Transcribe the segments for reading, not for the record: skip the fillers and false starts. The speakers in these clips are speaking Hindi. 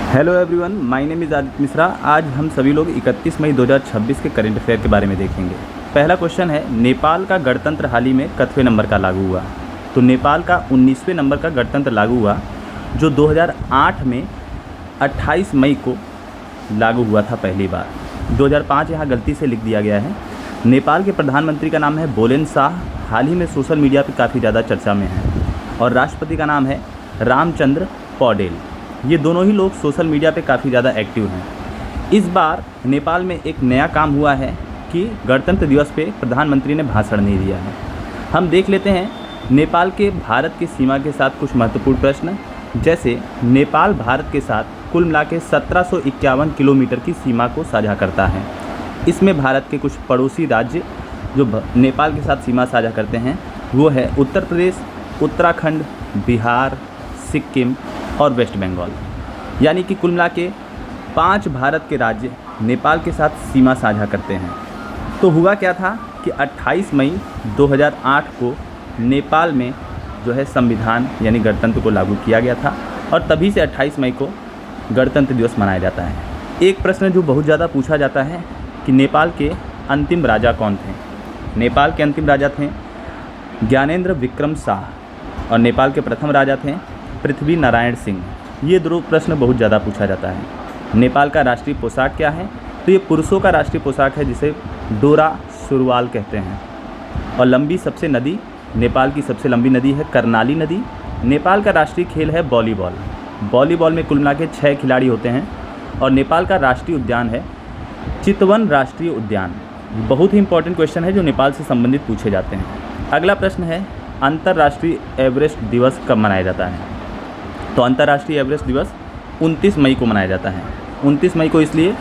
Hello everyone, my name is Aditya Mishra. आज हम सभी लोग 31 मई 2026 के करंट अफेयर के बारे में देखेंगे। पहला क्वेश्चन है, नेपाल का गणतंत्र हाल ही में कितवें नंबर का लागू हुआ? तो नेपाल का 19वें नंबर का गणतंत्र लागू हुआ, जो 2008 में 28 मई को लागू हुआ था पहली बार। 2005 यहाँ गलती से लिख दिया गया है। नेपाल के प्रधानमंत्री का नाम है बोलेन शाह, हाल ही में सोशल मीडिया पर काफ़ी ज़्यादा चर्चा में है। और राष्ट्रपति का नाम है रामचंद्र पौडेल। ये दोनों ही लोग सोशल मीडिया पे काफ़ी ज़्यादा एक्टिव हैं। इस बार नेपाल में एक नया काम हुआ है कि गणतंत्र दिवस पे प्रधानमंत्री ने भाषण नहीं दिया है। हम देख लेते हैं नेपाल के भारत की सीमा के साथ कुछ महत्वपूर्ण प्रश्न, जैसे नेपाल भारत के साथ कुल मिला के 1751 किलोमीटर की सीमा को साझा करता है। इसमें भारत के कुछ पड़ोसी राज्य जो नेपाल के साथ सीमा साझा करते हैं वो है उत्तर प्रदेश, उत्तराखंड, बिहार, सिक्किम और वेस्ट बंगाल। यानी कि कुल मिला के 5 भारत के राज्य नेपाल के साथ सीमा साझा करते हैं। तो हुआ क्या था कि 28 मई 2008 को नेपाल में जो है संविधान यानी गणतंत्र को लागू किया गया था और तभी से 28 मई को गणतंत्र दिवस मनाया जाता है। एक प्रश्न जो बहुत ज़्यादा पूछा जाता है कि नेपाल के अंतिम राजा कौन थे? नेपाल के अंतिम राजा थे ज्ञानेन्द्र विक्रम शाह और नेपाल के प्रथम राजा थे पृथ्वी नारायण सिंह। ये दो प्रश्न बहुत ज़्यादा पूछा जाता है। नेपाल का राष्ट्रीय पोशाक क्या है? तो ये पुरुषों का राष्ट्रीय पोशाक है जिसे डोरा सुरवाल कहते हैं। और लंबी सबसे नदी, नेपाल की सबसे लंबी नदी है कर्णाली नदी। नेपाल का राष्ट्रीय खेल है वॉलीबॉल। वॉलीबॉल में कुल मिला के 6 खिलाड़ी होते हैं। और नेपाल का राष्ट्रीय उद्यान है चितवन राष्ट्रीय उद्यान। बहुत ही इंपॉर्टेंट क्वेश्चन है जो नेपाल से संबंधित पूछे जाते हैं। अगला प्रश्न है, अंतर्राष्ट्रीय एवरेस्ट दिवस कब मनाया जाता है? तो अंतर्राष्ट्रीय एवरेस्ट दिवस 29 मई को मनाया जाता है। 29 मई को इसलिए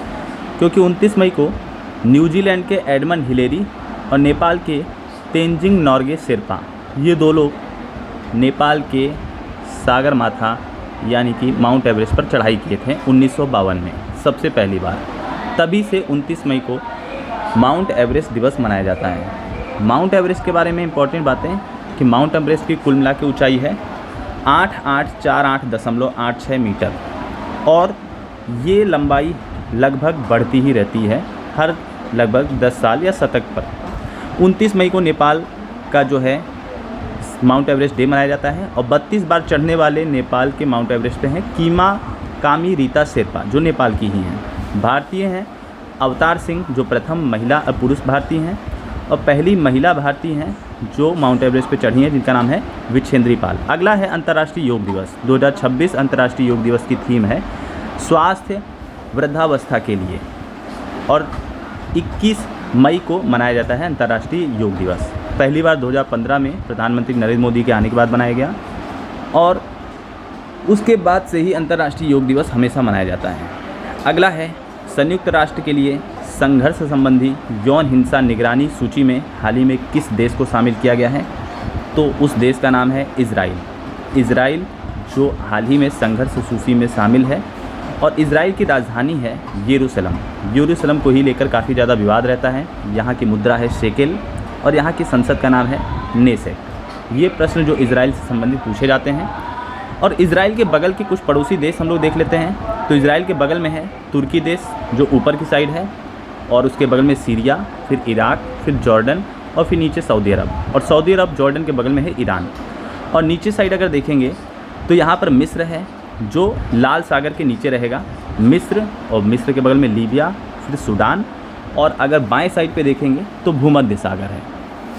क्योंकि 29 मई को न्यूजीलैंड के एडमंड हिलेरी और नेपाल के तेंजिंग नोर्गे शेरपा, ये दो लोग नेपाल के सागरमाथा यानी कि माउंट एवरेस्ट पर चढ़ाई किए थे 1952 में सबसे पहली बार। तभी से 29 मई को माउंट एवरेस्ट दिवस मनाया जाता है। माउंट एवरेस्ट के बारे में इंपॉर्टेंट बातें कि माउंट एवरेस्ट की कुल मिला के ऊंचाई है 8848.86 मीटर और ये लंबाई लगभग बढ़ती ही रहती है हर लगभग 10 साल या शतक पर। 29 मई को नेपाल का जो है माउंट एवरेस्ट डे मनाया जाता है। और 32 बार चढ़ने वाले नेपाल के माउंट एवरेस्ट पे हैं कीमा कामी रीता शेरपा, जो नेपाल की ही हैं। भारतीय हैं अवतार सिंह, जो प्रथम महिला और पुरुष भारतीय हैं और पहली महिला भारतीय हैं जो माउंट एवरेस्ट पे चढ़ी हैं, जिनका नाम है विच्छेंद्री पाल। अगला है अंतर्राष्ट्रीय योग दिवस। 2026 अंतर्राष्ट्रीय योग दिवस की थीम है स्वास्थ्य वृद्धावस्था के लिए और 21 मई को मनाया जाता है अंतर्राष्ट्रीय योग दिवस। पहली बार 2015 में प्रधानमंत्री नरेंद्र मोदी के आने के बाद बनाया गया और उसके बाद से ही अंतर्राष्ट्रीय योग दिवस हमेशा मनाया जाता है। अगला है, संयुक्त राष्ट्र के लिए संघर्ष संबंधी यौन हिंसा निगरानी सूची में हाल ही में किस देश को शामिल किया गया है? तो उस देश का नाम है इज़राइल। इज़राइल जो हाल ही में संघर्ष सूची में शामिल है और इज़राइल की राजधानी है यरूशलेम। यरूशलेम को ही लेकर काफ़ी ज़्यादा विवाद रहता है। यहाँ की मुद्रा है शेकेल और यहाँ की संसद का नाम है नेसेट। ये प्रश्न जो इज़राइल से संबंधित पूछे जाते हैं। और इज़राइल के बगल के कुछ पड़ोसी देश हम लोग देख लेते हैं। तो इज़राइल के बगल में है तुर्की देश जो ऊपर की साइड है और उसके बगल में सीरिया, फिर इराक, फिर जॉर्डन और फिर नीचे सऊदी अरब। और सऊदी अरब जॉर्डन के बगल में है ईरान। और नीचे साइड अगर देखेंगे तो यहाँ पर मिस्र है जो लाल सागर के नीचे रहेगा, मिस्र, और मिस्र के बगल में लीबिया, फिर सूडान। और अगर बाएं साइड पे देखेंगे तो भूमध्य सागर है,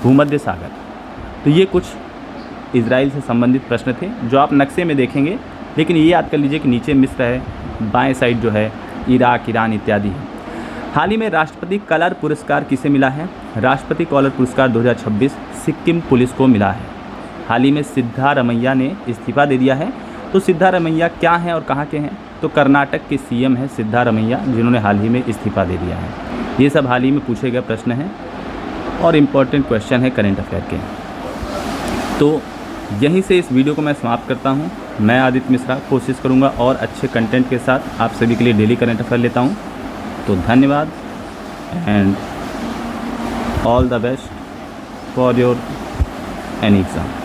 भूमध्य सागर। तो ये कुछ इज़राइल से संबंधित प्रश्न थे जो आप नक्शे में देखेंगे, लेकिन ये याद कर लीजिए कि नीचे मिस्र है, बाएँ साइड जो है इराक, ईरान इत्यादि है। हाल ही में राष्ट्रपति कलर पुरस्कार किसे मिला है? राष्ट्रपति कलर पुरस्कार 2026 सिक्किम पुलिस को मिला है। हाल ही में सिद्धारमैया ने इस्तीफा दे दिया है। तो सिद्धारमैया क्या हैं और कहाँ के हैं? तो कर्नाटक के सीएम हैं सिद्धारमैया, जिन्होंने हाल ही में इस्तीफा दे दिया है। ये सब हाल ही में पूछे गए प्रश्न हैं और इम्पोर्टेंट क्वेश्चन है करंट अफेयर के। तो यहीं से इस वीडियो को मैं समाप्त करता हूँ। मैं आदित्य मिश्रा कोशिश करूँगा और अच्छे कंटेंट के साथ आप सभी के लिए डेली करंट अफेयर लेता हूँ। तो धन्यवाद and all the best for your any exam.